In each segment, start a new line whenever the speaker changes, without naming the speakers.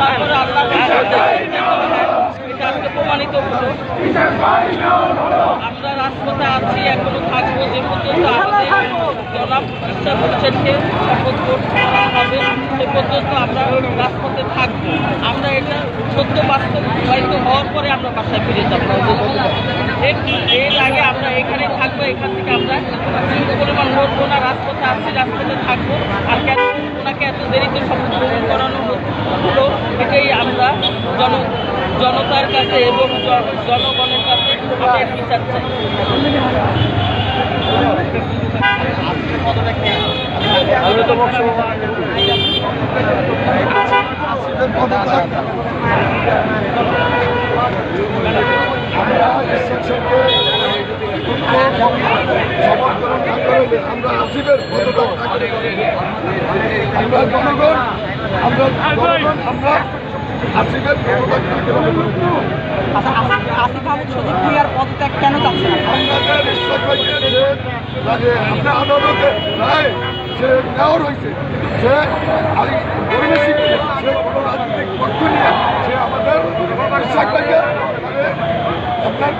তারপরে আল্লাহ এটা আজকে প্রমাণিত হলো। আমরা রাজপথে আছি, এখনো থাকবো যে পর্যন্ত আমাদের জনাব ইসা হোসেনকে শপথ করা হবে সে পর্যন্ত আমরা রাজপথে থাকবো। আমরা এটা সত্য বাস্তবায়িত হওয়ার পরে আমরা বাসায় ফিরে যাবো। এর আগে আমরা এখানে থাকবো, এখান থেকে আমরা পরিমাণ লড়বো না, রাজপথে আসছি, রাজপথে থাকবো। আর কেন ওনাকে এত দেরিতে শপথ গ্রহণ করানো হলো, এটাই আমরা জনতার কাছে এবং জনগণের কাছে আমাদের বিচার চাই।
আমরা আসিফের আমরা জনগণ আমরা আসিফের
পদত্যাগ কেন যাচ্ছে
আমরা আদালতে রায় সে নেওয়া রয়েছে, সে পরিবেশিক সে কোনো রাজনৈতিক পক্ষ নিয়ে সে আমাদের বিশ্বাস করে আপনার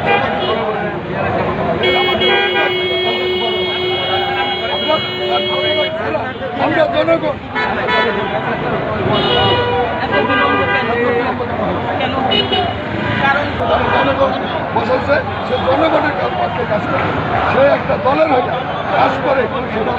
আমরা জনগণ জনগণ বসাচ্ছে, সে জনগণের পক্ষে কাজ করে, সে একটা দলের হয়ে কাজ করে সেটা